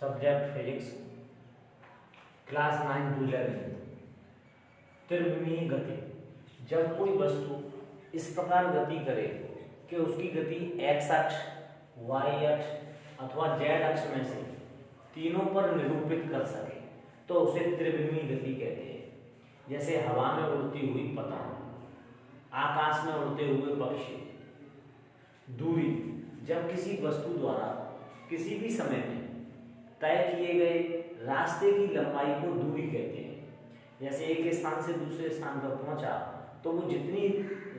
Subject physics, class 9 to 11। त्रिविमीय गति। जब कोई वस्तु इस प्रकार गति करे कि उसकी गति एक्स अक्ष, वाई अक्ष अथवा जेड अक्ष में से तीनों पर निरूपित कर सके तो उसे त्रिविमीय गति कहते हैं। जैसे हवा में उड़ती हुई पतंग, आकाश में उड़ते हुए पक्षी। दूरी। जब किसी वस्तु द्वारा किसी भी समय में तय किए गए रास्ते की लंबाई को दूरी कहते हैं। जैसे एक स्थान से दूसरे स्थान पर पहुंचा तो वो जितनी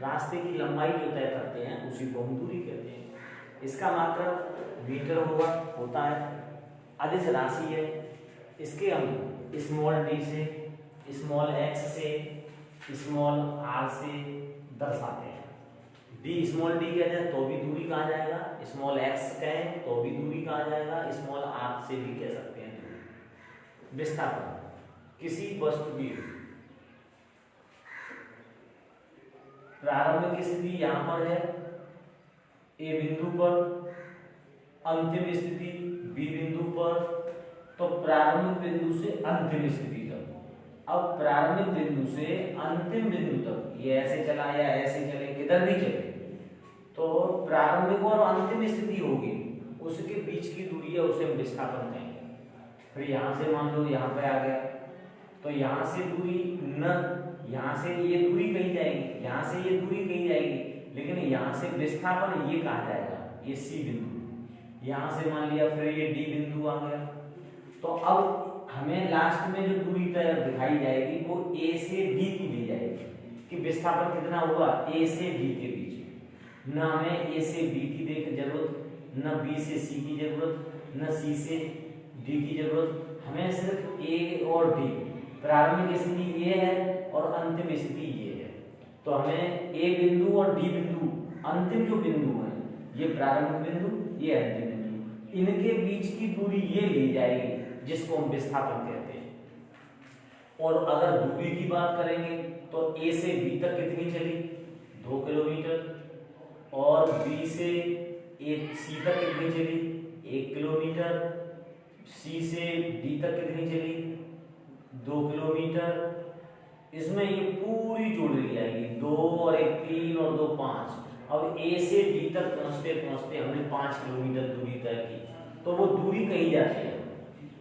रास्ते की लंबाई जो तय करते हैं उसी को हम दूरी कहते हैं। इसका मात्रक मीटर होता है, अदिश राशि है। इसके हम स्मॉल डी से, स्मॉल एक्स से, स्मॉल आर से दर्शाते हैं। डी स्मॉल डी कहते हैं तो भी दूरी कहा जाएगा, स्मॉल एक्स कहें तो भी दूरी कहा जाएगा, स्मॉल आर से भी कह सकते हैं दूरी। विस्थापन। किसी वस्तु की प्रारंभिक स्थिति यहाँ पर है ए बिंदु पर, अंतिम स्थिति बी बिंदु पर, तो प्रारंभिक बिंदु से अंतिम स्थिति तक। अब प्रारंभिक बिंदु से अंतिम बिंदु तक ये ऐसे चला या ऐसे चले, किधर भी चले, तो प्रारंभिक और अंतिम स्थिति होगी उसके बीच की दूरी है, उसे हम विस्थापन कहेंगे। फिर यहाँ से मान लो यहाँ पे आ गया तो यहाँ से दूरी न, यहाँ से ये दूरी कही जाएगी, यहाँ से ये दूरी कही जाएगी, लेकिन यहाँ से विस्थापन ये कहा जाएगा, ये सी बिंदु। यहाँ से मान लिया फिर ये डी बिंदु आ गया, तो अब हमें लास्ट में जो दूरी तय दिखाई जाएगी वो ए से डी की दी जाएगी कि विस्थापन कितना हुआ ए से डी के बीच। न हमें ए से बी की जरूरत, न बी से सी की जरूरत, न सी से डी की जरूरत, हमें सिर्फ ए और डी। प्रारंभिक स्थिति ये है और अंतिम स्थिति ये है, तो हमें ए बिंदु और डी बिंदु, अंतिम जो बिंदु है ये प्रारंभिक बिंदु, ये अंतिम बिंदु, इनके बीच की दूरी ये ली जाएगी जिसको हम विस्थापन कहते हैं। और अगर दूरी की बात करेंगे तो ए से बी तक कितनी चली 2 किलोमीटर, और बी से सी तक कितनी चली 1 किलोमीटर, सी से डी तक कितनी चली 2 किलोमीटर। इसमें ये पूरी जोड़ ली जाएगी, 2 और 1 3 और 2 5। अब ए से डी तक पहुंचते पहुंचते हमने 5 किलोमीटर दूरी तय की, तो वो दूरी कही जाती है।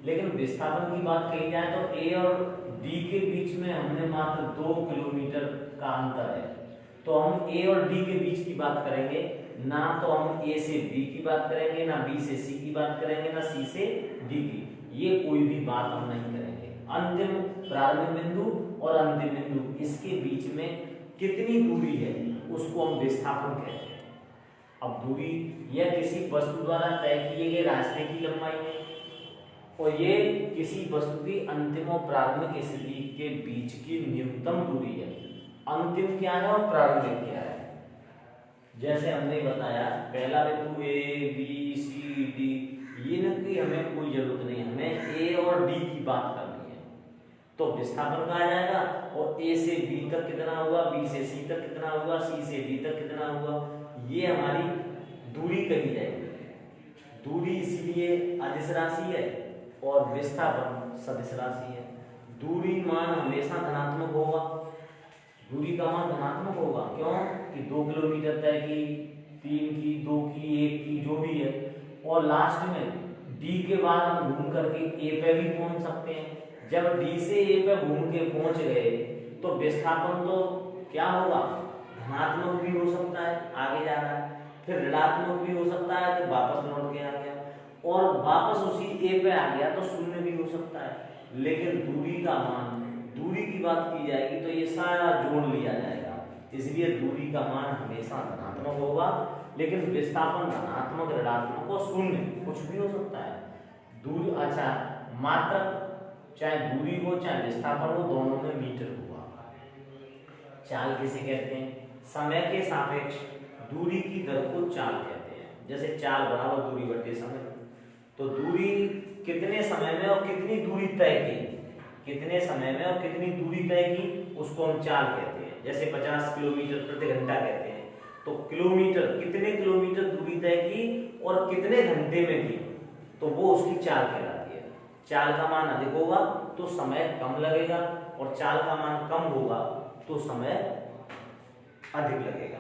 लेकिन विस्थापन की बात कही जाए तो ए और डी के बीच में हमने मात्र 2 किलोमीटर का अंतर है, तो हम ए और डी के बीच की बात करेंगे, ना तो हम ए से बी की बात करेंगे, ना बी से सी की बात करेंगे, ना सी से डी की, ये कोई भी बात हम नहीं करेंगे। अंतिम प्रारंभिक बिंदु और अंतिम बिंदु, इसके बीच में कितनी दूरी है उसको हम विस्थापन कहते हैं। अब दूरी यह किसी वस्तु द्वारा तय किए गए रास्ते की लंबाई है, और ये किसी वस्तु की अंतिम और प्रारंभिक स्थिति के बीच की न्यूनतम दूरी है। अंतिम क्या है और प्रारंभिक क्या है, जैसे हमने बताया पहला बिंदु ए बी सी डी, इनकी हमें कोई जरूरत नहीं, हमें ए और डी की बात करनी है, तो विस्थापन कहा जाएगा। और ए से बी तक कितना हुआ, बी से सी तक कितना हुआ, सी से डी तक कितना हुआ, ये हमारी दूरी कही जाएगी। दूरी इसलिए अदिश राशि है और विस्थापन सदिश राशि है। दूरी मान हमेशा धनात्मक होगा, दूरी का मान धनात्मक होगा, क्यों कि 2 किलोमीटर तय की, 3 की, 2 की, 1 की, जो भी है, और लास्ट में डी के बाद हम घूम करके ए पे भी पहुंच सकते हैं। जब डी से ए पे घूम के पहुंच गए तो विस्थापन तो क्या होगा, धनात्मक भी हो सकता है, आगे जा रहा है, फिर ऋणात्मक भी हो सकता है तो वापस लौट के आ गया, और वापस उसी ए पे आ गया तो शून्य भी हो सकता है। लेकिन दूरी का मान, दूरी की बात की जाएगी तो ये सारा जोड़ लिया जाएगा, इसलिए दूरी का मान हमेशा धनात्मक होगा। लेकिन विस्थापन धनात्मक, ऋणात्मक और शून्य कुछ भी हो सकता है। दूरी अच्छा, मात्रक चाहे दूरी हो चाहे विस्थापन हो, दोनों में मीटर हुआ। चाल किसे कहते हैं, समय के सापेक्ष दूरी की दर को चाल कहते हैं। जैसे चाल बराबर दूरी बटे समय, तो दूरी कितने समय में और कितनी दूरी तय की, कितने समय में और कितनी दूरी तय की, उसको हम चाल कहते हैं। जैसे 50 किलोमीटर प्रति घंटा कहते हैं, तो किलोमीटर कितने किलोमीटर दूरी तय की और कितने घंटे में की, तो वो उसकी चाल कहलाती है। चाल का मान अधिक होगा तो समय कम लगेगा, और चाल का मान कम होगा तो समय अधिक लगेगा।